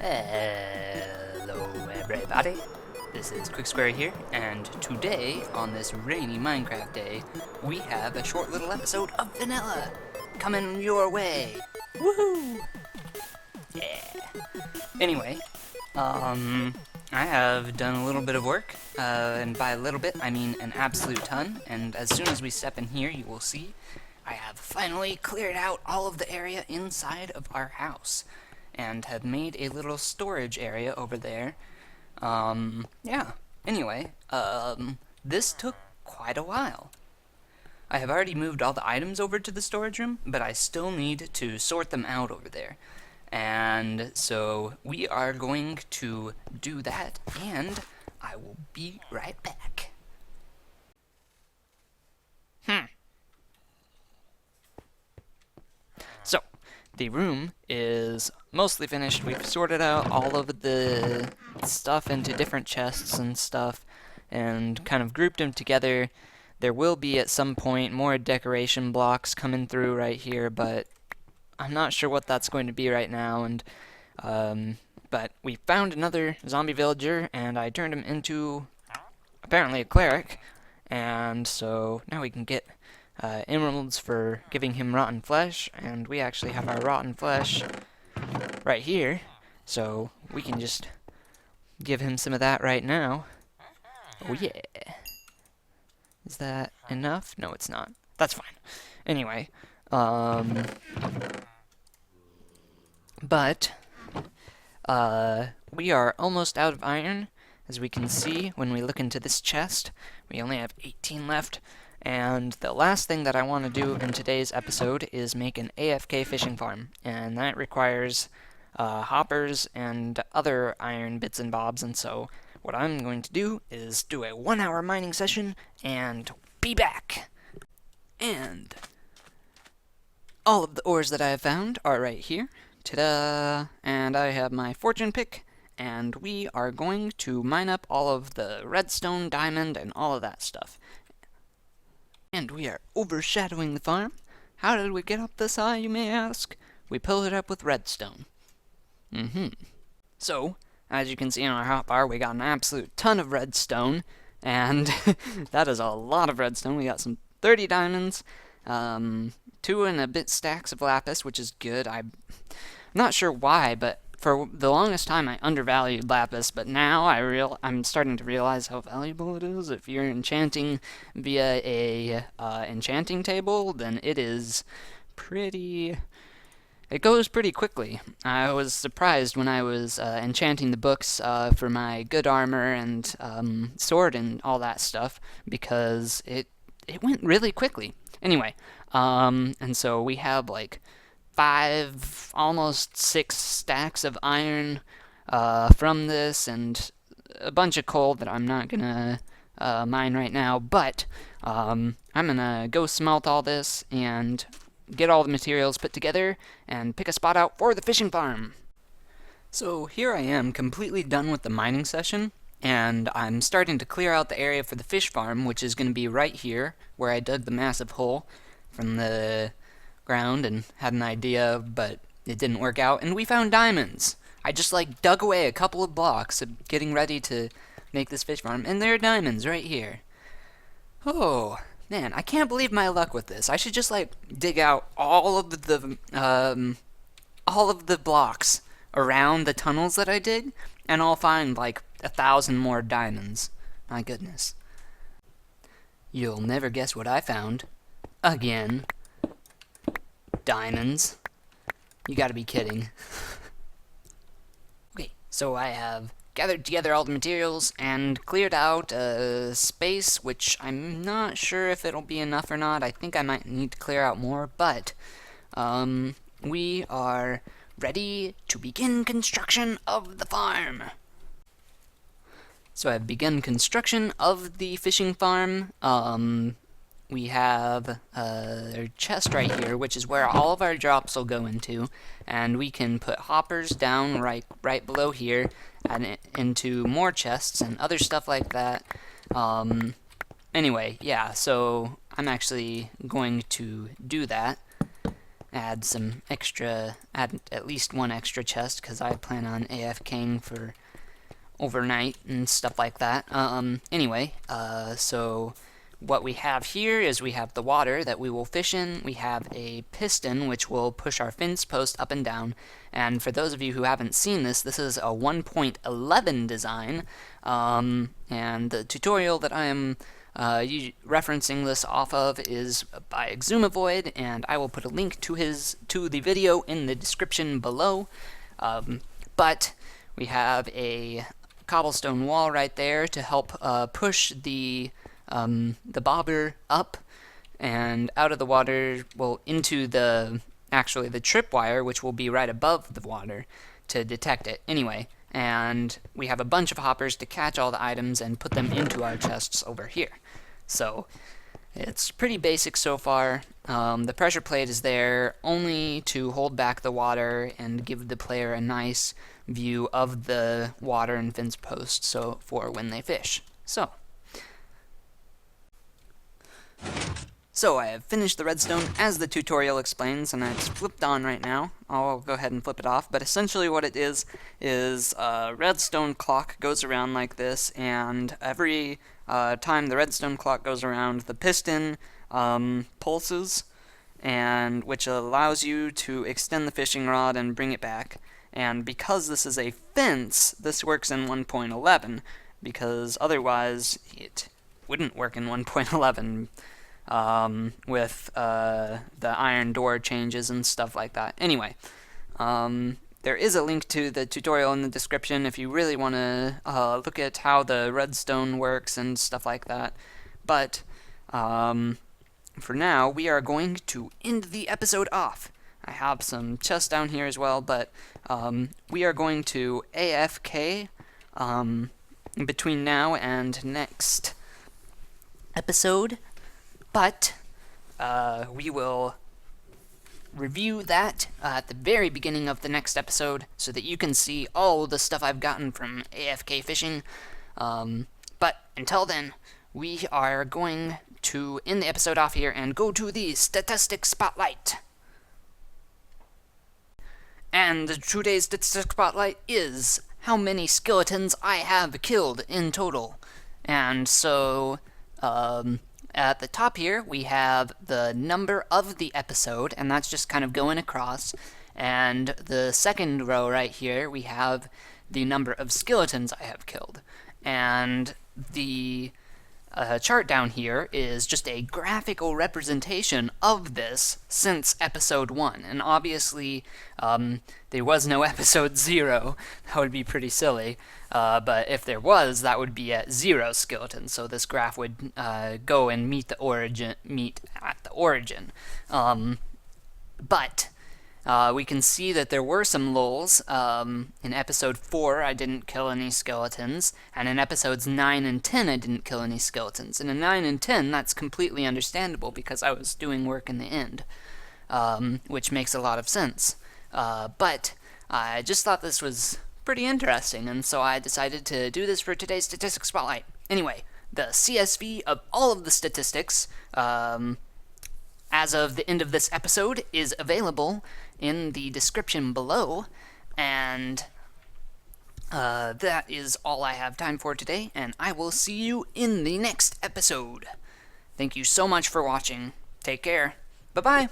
Hello everybody, this is quixQuery here, and today, on this rainy Minecraft day, we have a short little episode of Vanilla coming your way. Woohoo! Yeah. Anyway, I have done a little bit of work, and by a little bit I mean an absolute ton, and as soon as we step in here you will see I have finally cleared out all of the area inside of our house and have made a little storage area over there. Yeah. Anyway, this took quite a while. I have already moved all the items over to the storage room, but I still need to sort them out over there. And so we are going to do that, and I will be right back. So, the room is mostly finished. We've sorted out all of the stuff into different chests and stuff and kind of grouped them together. There will be at some point more decoration blocks coming through right here, but I'm not sure what that's going to be right now. And but we found another zombie villager and I turned him into apparently a cleric, and so now we can get emeralds for giving him rotten flesh, and we actually have our rotten flesh right here, so we can just give him some of that right now. Oh yeah. Is that enough? No, it's not. That's fine. Anyway, but we are almost out of iron, as we can see when we look into this chest. We only have 18 left. And the last thing that I want to do in today's episode is make an AFK fishing farm, and that requires hoppers and other iron bits and bobs, and so what I'm going to do is do a 1-hour mining session and be back. And all of the ores that I have found are right here. Ta-da! And I have my fortune pick, and we are going to mine up all of the redstone, diamond, and all of that stuff. And we are overshadowing the farm. How did we get up this high, you may ask? We pulled it up with redstone. So, as you can see on our hotbar, we got an absolute ton of redstone, and that is a lot of redstone. We got some 30 diamonds, 2 and a bit stacks of lapis, which is good. I'm not sure why, but for the longest time I undervalued lapis, but now I'm starting to realize how valuable it is. If you're enchanting via a enchanting table, then it goes pretty quickly. I was surprised when I was enchanting the books for my good armor and sword and all that stuff, because it went really quickly. Anyway, and so we have like 5, almost 6 stacks of iron from this, and a bunch of coal that I'm not gonna mine right now, but I'm gonna go smelt all this and get all the materials put together and pick a spot out for the fishing farm. So here I am, completely done with the mining session, and I'm starting to clear out the area for the fish farm, which is going to be right here where I dug the massive hole from the ground and had an idea, but it didn't work out, and we found diamonds. I just dug away a couple of blocks getting ready to make this fish farm, and there are diamonds right here. Oh man, I can't believe my luck with this. I should just dig out all of the blocks around the tunnels that I dig, and I'll find 1,000 more diamonds. My goodness. You'll never guess what I found. Again. Diamonds. You gotta be kidding. Okay, so I have gathered together all the materials and cleared out a space, which I'm not sure if it'll be enough or not. I think I might need to clear out more, but we are ready to begin construction of the farm. So I've begun construction of the fishing farm. We have a chest right here, which is where all of our drops will go into, and we can put hoppers down right below here and into more chests and other stuff like that. Anyway, yeah, so I'm actually going to do that. add at least one extra chest, because I plan on AFKing for overnight and stuff like that. Anyway, so what we have here is we have the water that we will fish in. We have a piston which will push our fence post up and down. And for those of you who haven't seen this, this is a 1.11 design. And the tutorial that I am referencing this off of is by Exumavoid, and I will put a link to the video in the description below. But we have a cobblestone wall right there to help push the bobber up and out of the water, well, into the tripwire, which will be right above the water to detect it anyway. And we have a bunch of hoppers to catch all the items and put them into our chests over here. So it's pretty basic so far. The pressure plate is there only to hold back the water and give the player a nice view of the water and fence post for when they fish. So I have finished the redstone as the tutorial explains, and it's flipped on right now. I'll go ahead and flip it off, but essentially what it is a redstone clock goes around like this, and every time the redstone clock goes around, the piston pulses, and which allows you to extend the fishing rod and bring it back. And because this is a fence, this works in 1.11, because otherwise it wouldn't work in 1.11. With the iron door changes and stuff like that. Anyway, there is a link to the tutorial in the description if you really want to look at how the redstone works and stuff like that. But for now, we are going to end the episode off. I have some chests down here as well, but we are going to AFK between now and next episode. But we will review that at the very beginning of the next episode so that you can see all the stuff I've gotten from AFK fishing. But until then, we are going to end the episode off here and go to the statistics spotlight. And today's statistics spotlight is how many skeletons I have killed in total. And so, at the top here, we have the number of the episode, and that's just kind of going across. And the second row right here, we have the number of skeletons I have killed. And the chart down here is just a graphical representation of this since episode 1. And obviously, there was no episode 0. That would be pretty silly. But if there was, that would be at 0 skeletons. So this graph would go and meet at the origin. But we can see that there were some lulls. In episode 4, I didn't kill any skeletons, and in episodes 9 and 10, I didn't kill any skeletons. And in 9 and 10, that's completely understandable because I was doing work in the end, which makes a lot of sense. But I just thought this was pretty interesting, and so I decided to do this for today's statistics spotlight. Anyway, the CSV of all of the statistics, as of the end of this episode, is available in the description below, and that is all I have time for today, and I will see you in the next episode. Thank you so much for watching. Take care. Bye-bye.